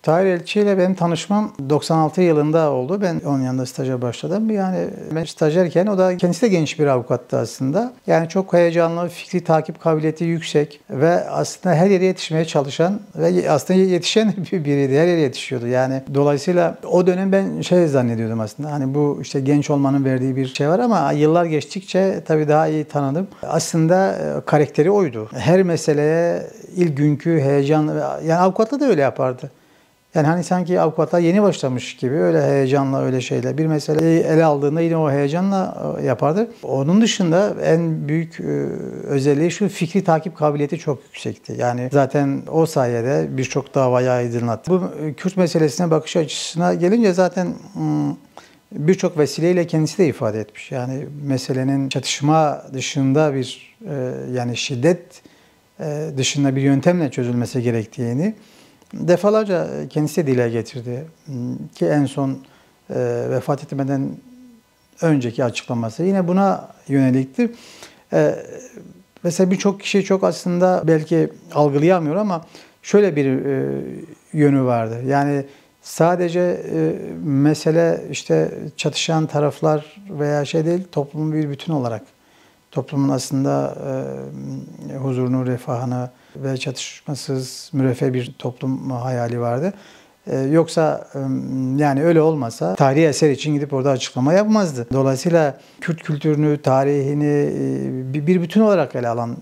Tahir Elçi ile benim tanışmam 96 yılında oldu. Ben onun yanında staja başladım. Yani ben stajyerken o da kendisi de genç bir avukattı aslında. Yani çok heyecanlı, fikri takip kabiliyeti yüksek ve aslında her yere yetişmeye çalışan ve aslında yetişen biriydi. Her yere yetişiyordu. Yani dolayısıyla o dönem ben zannediyordum aslında. Hani bu işte genç olmanın verdiği bir şey var ama yıllar geçtikçe tabii daha iyi tanıdım. Aslında karakteri oydu. Her meseleye ilk günkü heyecan, yani avukatla da öyle yapardı. Yani hani sanki avukatlar yeni başlamış gibi öyle heyecanla öyle şeyle bir meseleyi ele aldığında yine o heyecanla yapardı. Onun dışında en büyük özelliği şu, fikri takip kabiliyeti çok yüksekti. Yani zaten o sayede birçok davayı aydınlattı. Bu Kürt meselesine bakış açısına gelince zaten birçok vesileyle kendisi de ifade etmiş. Yani meselenin çatışma dışında bir yani şiddet dışında bir yöntemle çözülmesi gerektiğini defalarca kendisi dile getirdi ki en son vefat etmeden önceki açıklaması yine buna yönelikti. Mesela birçok kişi çok aslında belki algılayamıyor ama şöyle bir yönü vardı. Yani sadece mesele işte çatışan taraflar veya değil, toplumun bir bütün olarak toplumun aslında huzurunu, refahını ve çatışmasız, müreffeh bir toplum hayali vardı. Yoksa yani öyle olmasa tarihi eser için gidip orada açıklama yapmazdı. Dolayısıyla Kürt kültürünü, tarihini bir bütün olarak ele alan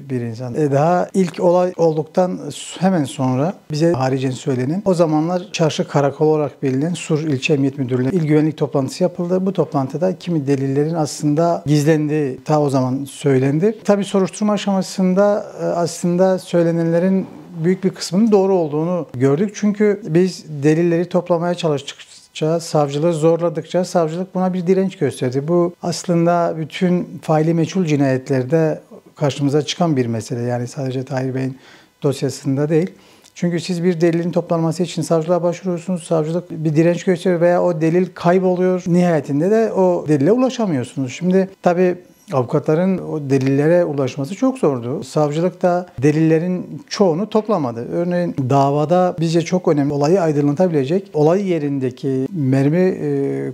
bir insan. Daha ilk olay olduktan hemen sonra bize haricen söylenen, o zamanlar Çarşı Karakol olarak bilinen Sur İlçe Emniyet Müdürlüğü'ne il güvenlik toplantısı yapıldı. Bu toplantıda kimi delillerin aslında gizlendiği ta o zaman söylendi. Tabii soruşturma aşamasında aslında söylenenlerin büyük bir kısmının doğru olduğunu gördük. Çünkü biz delilleri toplamaya çalıştıkça, savcılığı zorladıkça savcılık buna bir direnç gösterdi. Bu aslında bütün faili meçhul cinayetlerde karşımıza çıkan bir mesele. Yani sadece Tahir Bey'in dosyasında değil. Çünkü siz bir delilin toplanması için savcılığa başvuruyorsunuz. Savcılık bir direnç gösteriyor veya o delil kayboluyor. Nihayetinde de o delile ulaşamıyorsunuz. Şimdi tabii avukatların o delillere ulaşması çok zordu. Savcılık da delillerin çoğunu toplamadı. Örneğin davada bizce çok önemli, olayı aydınlatabilecek olay yerindeki mermi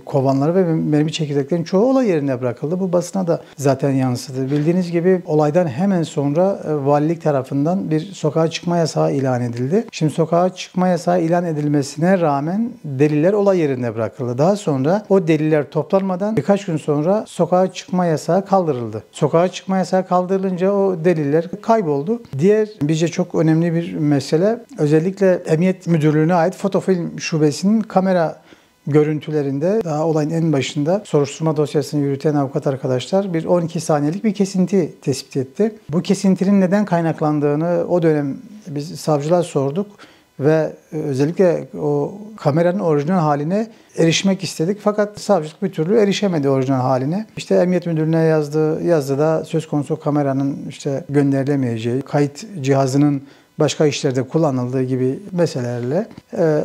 kovanları ve mermi çekirdeklerin çoğu olay yerinde bırakıldı. Bu basına da zaten yansıdı. Bildiğiniz gibi olaydan hemen sonra valilik tarafından bir sokağa çıkma yasağı ilan edildi. Şimdi sokağa çıkma yasağı ilan edilmesine rağmen deliller olay yerinde bırakıldı. Daha sonra o deliller toplanmadan birkaç gün sonra sokağa çıkma yasağı kaldırıldı. Sokağa çıkma yasağı kaldırılınca o deliller kayboldu. Diğer bizce çok önemli bir mesele, özellikle Emniyet Müdürlüğü'ne ait fotofilm şubesinin kamera görüntülerinde daha olayın en başında soruşturma dosyasını yürüten avukat arkadaşlar bir 12 saniyelik bir kesinti tespit etti. Bu kesintinin neden kaynaklandığını o dönem biz savcılar sorduk ve özellikle o kameranın orijinal haline erişmek istedik. Fakat savcılık bir türlü erişemedi orijinal haline. İşte Emniyet Müdürlüğü'ne yazdıda söz konusu kameranın işte gönderilemeyeceği, kayıt cihazının başka işlerde kullanıldığı gibi meselelerle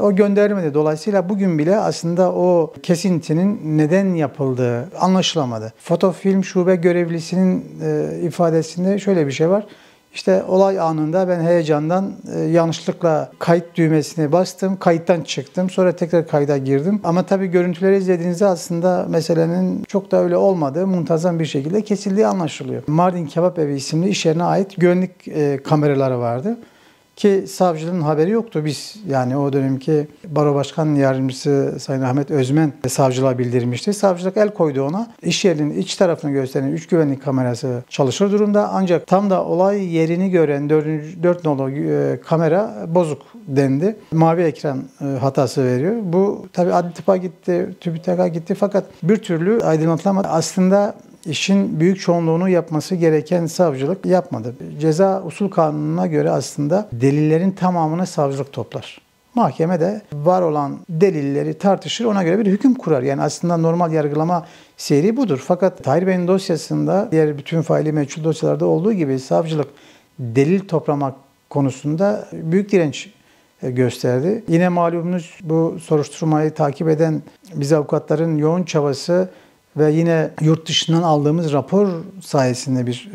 o gönderilmedi. Dolayısıyla bugün bile aslında o kesintinin neden yapıldığı anlaşılamadı. Fotofilm şube görevlisinin ifadesinde şöyle bir şey var. İşte olay anında ben heyecandan yanlışlıkla kayıt düğmesine bastım, kayıttan çıktım, sonra tekrar kayda girdim. Ama tabii görüntüleri izlediğinizde aslında meselenin çok da öyle olmadığı, muntazam bir şekilde kesildiği anlaşılıyor. Mardin Kebap Evi isimli iş yerine ait güvenlik kameraları vardı. Ki savcılığın haberi yoktu. Biz yani o dönemki Baro Başkan Yardımcısı Sayın Ahmet Özmen savcılığa bildirmişti. Savcılık el koydu ona. İş yerinin iç tarafını gösteren 3 güvenlik kamerası çalışır durumda. Ancak tam da olay yerini gören 4 nolu kamera bozuk dendi. Mavi ekran hatası veriyor. Bu tabii adli tıpa gitti, TÜBİTAK'a gitti fakat bir türlü aydınlatılamadı. Aslında İşin büyük çoğunluğunu yapması gereken savcılık yapmadı. Ceza usul kanununa göre aslında delillerin tamamını savcılık toplar. Mahkeme de var olan delilleri tartışır, ona göre bir hüküm kurar. Yani aslında normal yargılama seyri budur. Fakat Tahir Bey'in dosyasında diğer bütün faili meçhul dosyalarda olduğu gibi savcılık delil toplamak konusunda büyük direnç gösterdi. Yine malumunuz bu soruşturmayı takip eden biz avukatların yoğun çabası ve yine yurt dışından aldığımız rapor sayesinde bir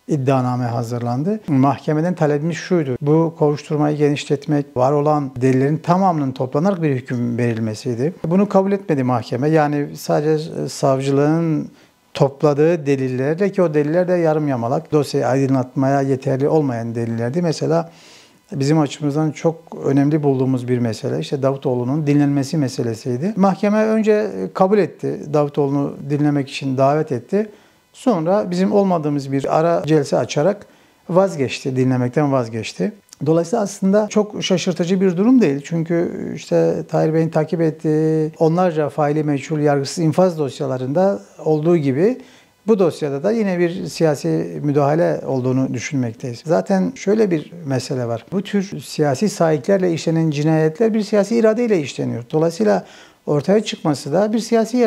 iddianame hazırlandı. Mahkemeden talebimiz şuydu: bu kovuşturmayı genişletmek, var olan delillerin tamamının toplanarak bir hüküm verilmesiydi. Bunu kabul etmedi mahkeme. Yani sadece savcılığın topladığı delillerle, ki o deliller de yarım yamalak, dosyayı aydınlatmaya yeterli olmayan delillerdi. Mesela bizim açımızdan çok önemli bulduğumuz bir mesele, işte Davutoğlu'nun dinlenmesi meselesiydi. Mahkeme önce kabul etti, Davutoğlu'nu dinlemek için davet etti. Sonra bizim olmadığımız bir ara celse açarak vazgeçti, dinlemekten vazgeçti. Dolayısıyla aslında çok şaşırtıcı bir durum değil. Çünkü işte Tahir Bey'in takip ettiği onlarca faili meçhul yargısız infaz dosyalarında olduğu gibi bu dosyada da yine bir siyasi müdahale olduğunu düşünmekteyiz. Zaten şöyle bir mesele var: bu tür siyasi sahiplerle işlenen cinayetler bir siyasi iradeyle işleniyor. Dolayısıyla ortaya çıkması da bir siyasi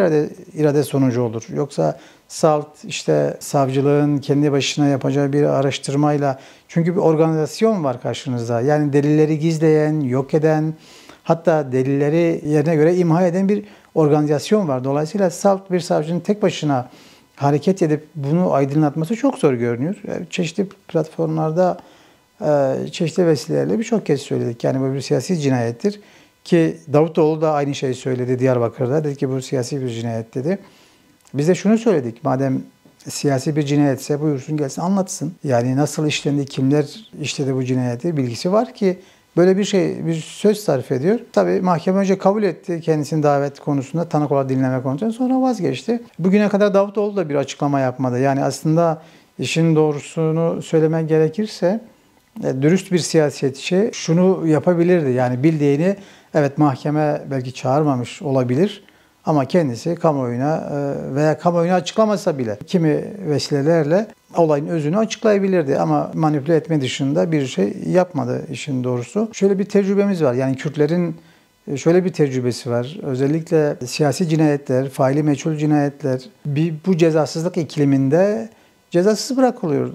irade sonucu olur. Yoksa salt işte savcılığın kendi başına yapacağı bir araştırmayla, çünkü bir organizasyon var karşınızda. Yani delilleri gizleyen, yok eden, hatta delilleri yerine göre imha eden bir organizasyon var. Dolayısıyla salt bir savcının tek başına hareket edip bunu aydınlatması çok zor görünüyor. Çeşitli platformlarda, çeşitli vesilelerle birçok kez söyledik. Yani bu bir siyasi cinayettir. Ki Davutoğlu da aynı şeyi söyledi Diyarbakır'da. Dedi ki bu siyasi bir cinayet dedi. Biz de şunu söyledik: madem siyasi bir cinayetse buyursun gelsin anlatsın. Yani nasıl işlendi, kimler işledi bu cinayeti, bilgisi var ki böyle bir söz sarf ediyor. Tabii mahkeme önce kabul etti kendisini davet konusunda, tanık olarak dinleme konusunda, sonra vazgeçti. Bugüne kadar Davutoğlu da bir açıklama yapmadı. Yani aslında işin doğrusunu söylemek gerekirse dürüst bir siyasetçi şunu yapabilirdi. Yani bildiğini, evet mahkeme belki çağırmamış olabilir ama kendisi kamuoyuna veya kamuoyuna açıklamasa bile kimi vesilelerle olayın özünü açıklayabilirdi. Ama manipüle etme dışında bir şey yapmadı işin doğrusu. Şöyle bir tecrübemiz var. Yani Kürtlerin şöyle bir tecrübesi var. Özellikle siyasi cinayetler, faili meçhul cinayetler bu cezasızlık ikliminde cezasız bırakılıyor.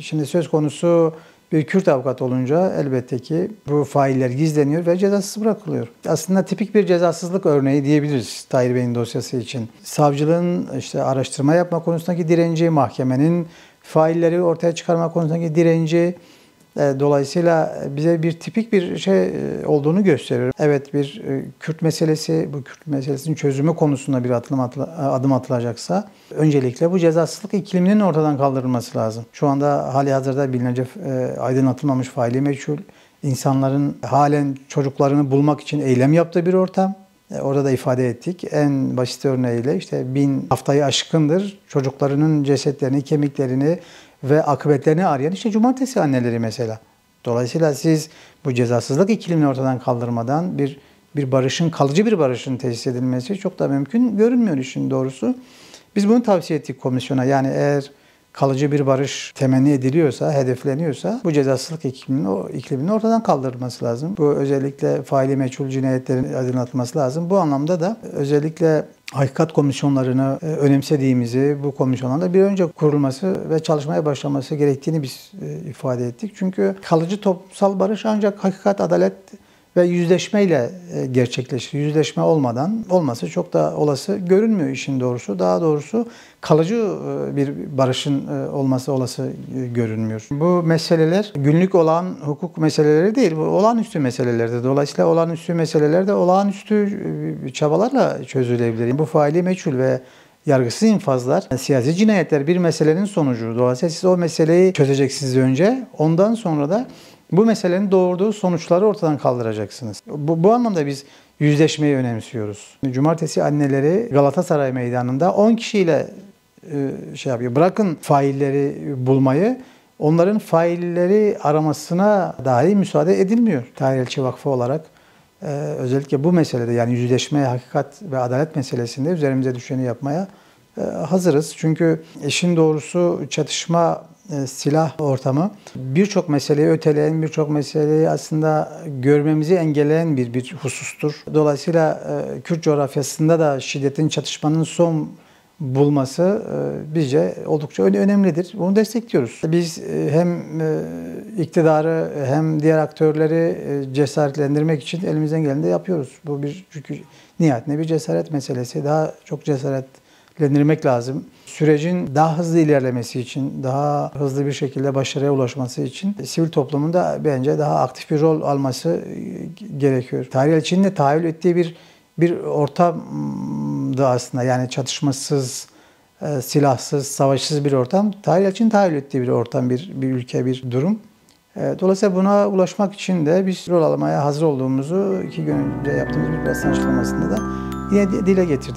Şimdi söz konusu bir Kürt avukat olunca elbette ki bu failler gizleniyor ve cezasız bırakılıyor. Aslında tipik bir cezasızlık örneği diyebiliriz Tahir Bey'in dosyası için. Savcılığın işte araştırma yapma konusundaki direnci, mahkemenin failleri ortaya çıkarma konusundaki direnci, dolayısıyla bize bir tipik bir şey olduğunu gösteriyor. Evet, bir Kürt meselesi, bu Kürt meselesinin çözümü konusunda bir adım atılacaksa öncelikle bu cezasızlık ikliminin ortadan kaldırılması lazım. Şu anda halihazırda bilinecek aydınlatılmamış faili meçhul, insanların halen çocuklarını bulmak için eylem yaptığı bir ortam. Orada da ifade ettik. En basit örneğiyle işte 1000 haftayı aşkındır çocuklarının cesetlerini, kemiklerini ve akıbetlerini arayan işte cumartesi anneleri mesela. Dolayısıyla siz bu cezasızlık iklimini ortadan kaldırmadan bir barışın, kalıcı bir barışın tesis edilmesi çok da mümkün görünmüyor işin doğrusu. Biz bunu tavsiye ettik komisyona. Yani eğer kalıcı bir barış temenni ediliyorsa, hedefleniyorsa bu cezasızlık ikliminin ortadan kaldırılması lazım. Bu özellikle faili meçhul cinayetlerin aydınlatılması lazım. Bu anlamda da özellikle hakikat komisyonlarını önemsediğimizi, bu komisyonların bir önce kurulması ve çalışmaya başlaması gerektiğini biz ifade ettik. Çünkü kalıcı toplumsal barış ancak hakikat, adalet ve yüzleşmeyle gerçekleşir. Yüzleşme olması çok da olası görünmüyor işin doğrusu. Daha doğrusu kalıcı bir barışın olması olası görünmüyor. Bu meseleler günlük olan hukuk meseleleri değil, bu olağanüstü meselelerdir. Dolayısıyla olağanüstü meseleler de olağanüstü çabalarla çözülebilir. Bu faili meçhul ve yargısız infazlar, siyasi cinayetler bir meselenin sonucu. Dolayısıyla siz o meseleyi çözeceksiniz önce. Ondan sonra da bu meselenin doğurduğu sonuçları ortadan kaldıracaksınız. Bu anlamda biz yüzleşmeyi önemsiyoruz. Cumartesi anneleri Galatasaray Meydanı'nda 10 kişiyle yapıyor. Bırakın failleri bulmayı, onların failleri aramasına dahi müsaade edilmiyor. Tahir Elçi Vakfı olarak özellikle bu meselede, yani yüzleşme, hakikat ve adalet meselesinde üzerimize düşeni yapmaya hazırız. Çünkü işin doğrusu çatışma, silah ortamı birçok meseleyi öteleyen, birçok meseleyi aslında görmemizi engelleyen bir husustur. Dolayısıyla Kürt coğrafyasında da şiddetin, çatışmanın son bulması bizce oldukça önemlidir. Bunu destekliyoruz. Biz hem iktidarı hem diğer aktörleri cesaretlendirmek için elimizden geleni de yapıyoruz. Bu çünkü nihayetinde bir cesaret meselesi. Daha çok cesaret değerlendirmek lazım. Sürecin daha hızlı ilerlemesi için, daha hızlı bir şekilde başarıya ulaşması için sivil toplumun da bence daha aktif bir rol alması gerekiyor. Tahrir Elçi'nin de tahayyül ettiği bir ortamdı aslında. Yani çatışmasız, silahsız, savaşsız bir ortam. Tahrir Elçi'nin tahayyül ettiği bir ortam, bir ülke, bir durum. Dolayısıyla buna ulaşmak için de biz rol almaya hazır olduğumuzu 2 gün önce yaptığımız bir basın açıklamasında da yine dile getirdik.